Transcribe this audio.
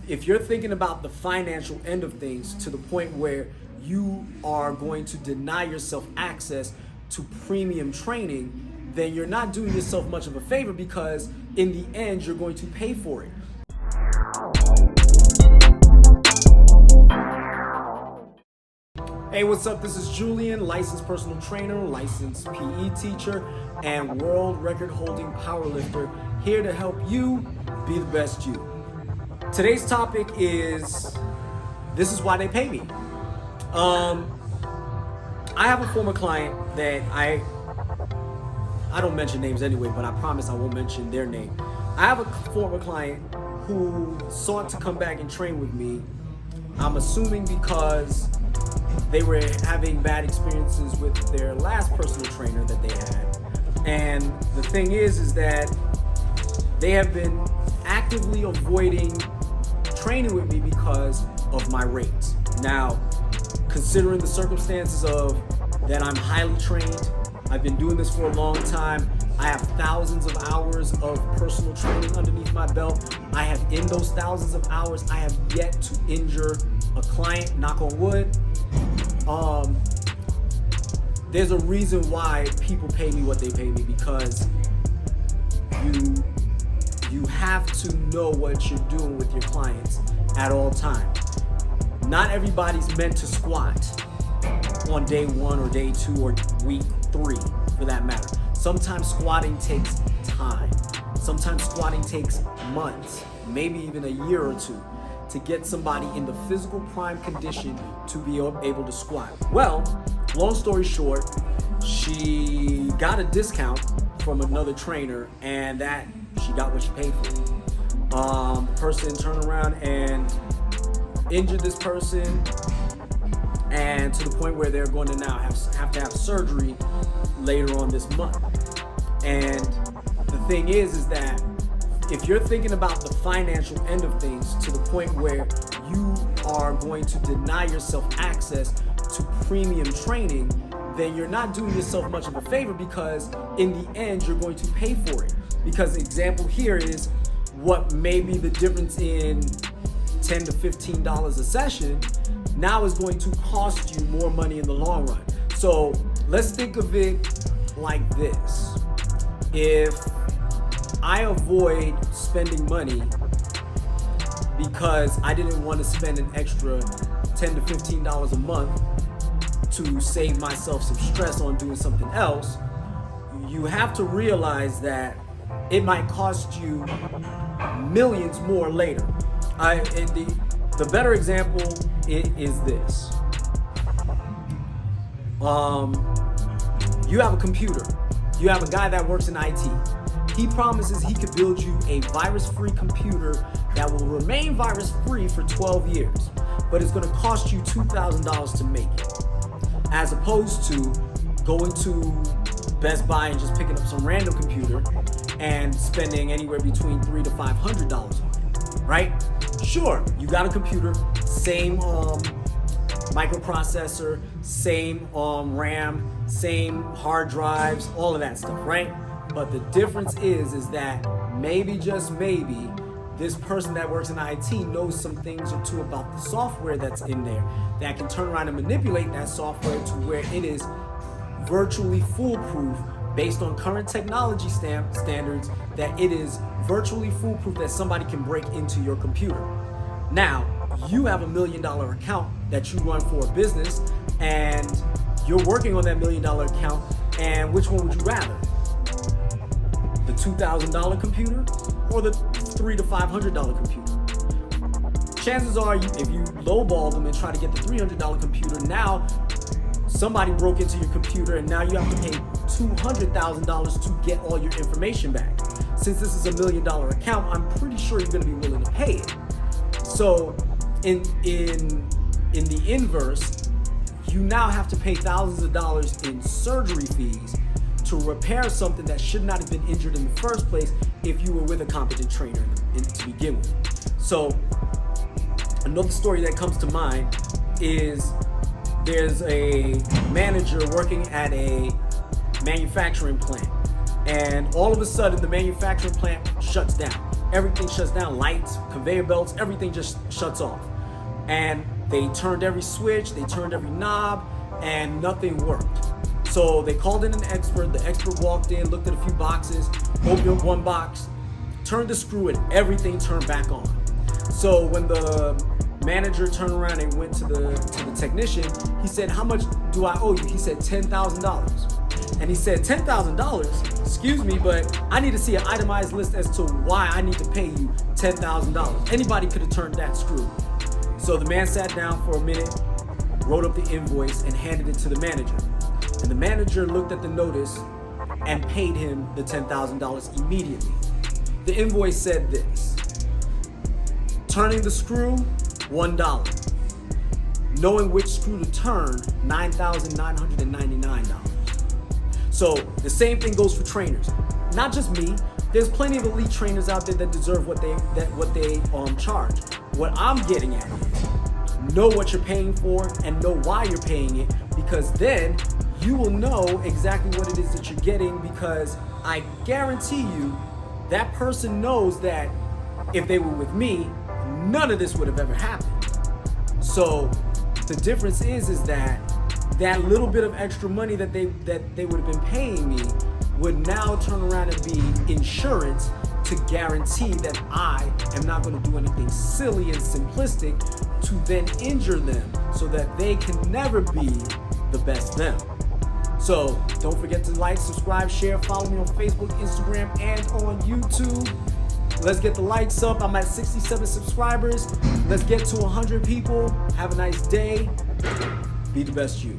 if you're thinking about the financial end of things to the point where you are going to deny yourself access to premium training, then you're not doing yourself much of a favor, because in the end, you're going to pay for it. Hey, what's up? This is Julien, licensed personal trainer, licensed PE teacher, and world record holding powerlifter, here to help you be the best you. Today's topic is, this is why they pay me. I have a former client that I don't mention names anyway, but I promise I won't mention their name. I have a former client who sought to come back and train with me. I'm assuming because they were having bad experiences with their last personal trainer that they had. And the thing is that they have been actively avoiding training with me because of my rates. Now, considering the circumstances of that I'm highly trained, I've been doing this for a long time, I have thousands of hours of personal training underneath my belt. I have, in those thousands of hours, I have yet to injure a client, knock on wood. There's a reason why people pay me what they pay me, because you have to know what you're doing with your clients at all times. Not everybody's meant to squat on day 1 or day 2 or week 3 for that matter. Sometimes squatting takes time. Sometimes squatting takes months, maybe even a year or 2, to get somebody in the physical prime condition to be able to squat. Well, long story short, she got a discount from another trainer, and that she got what she paid for. The person turned around and injured this person, and to the point where they're going to now have to have surgery later on this month. And the thing is that if you're thinking about the financial end of things to the point where you are going to deny yourself access to premium training, then you're not doing yourself much of a favor, because in the end, you're going to pay for it. Because the example here is what may be the difference in $10 to $15 a session now is going to cost you more money in the long run. So let's think of it like this. If I avoid spending money because I didn't want to spend an extra $10 to $15 a month to save myself some stress on doing something else, you have to realize that it might cost you millions more later. The better example is this. You have a computer. You have a guy that works in IT. He promises he could build you a virus-free computer that will remain virus-free for 12 years, but it's going to cost you $2,000 to make it, as opposed to going to Best Buy and just picking up some random computer and spending anywhere between $300 to $500 on it, right? Sure, you got a computer, same microprocessor, same RAM, same hard drives, all of that stuff, right? But the difference is that maybe, just maybe, this person that works in IT knows some things or two about the software that's in there that can turn around and manipulate that software to where it is virtually foolproof based on current technology standards, that it is virtually foolproof that somebody can break into your computer. Now, you have $1 million account that you run for a business, and you're working on that $1 million account, and which one would you rather? The $2,000 computer or the $300 to $500 computer? Chances are, if you lowball them and try to get the $300 computer, now somebody broke into your computer and now you have to pay $200,000 to get all your information back. Since this is $1 million account, I'm pretty sure you're going to be willing to pay it. So in the inverse, you now have to pay thousands of dollars in surgery fees to repair something that should not have been injured in the first place if you were with a competent trainer to begin with. So another story that comes to mind is there's a manager working at a manufacturing plant, and all of a sudden the manufacturing plant shuts down. everything shuts down, lights, conveyor belts, everything just shuts off. And they turned every switch, they turned every knob, and nothing worked. So they called in an expert. The expert walked in, looked at a few boxes, opened up one box, turned the screw, and everything turned back on. So when the manager turned around and went to the technician, he said, "How much do I owe you?" He said, $10,000. And he said, $10,000? Excuse me, but I need to see an itemized list as to why I need to pay you $10,000. Anybody could have turned that screw. So the man sat down for a minute, wrote up the invoice, and handed it to the manager. And the manager looked at the notice and paid him the $10,000 immediately. The invoice said this: turning the screw, $1. Knowing which screw to turn, $9,999. So the same thing goes for trainers. Not just me. There's plenty of elite trainers out there that deserve what they charge. What I'm getting at is know what you're paying for and know why you're paying it, because then you will know exactly what it is that you're getting, because I guarantee you that person knows that if they were with me, none of this would have ever happened. So the difference is that little bit of extra money that they would have been paying me would now turn around and be insurance to guarantee that I am not going to do anything silly and simplistic to then injure them, so that they can never be the best them. So don't forget to like, subscribe, share, follow me on Facebook, Instagram, and on YouTube. Let's get the likes up. I'm at 67 subscribers. Let's get to 100 people. Have a nice day. Be the best you.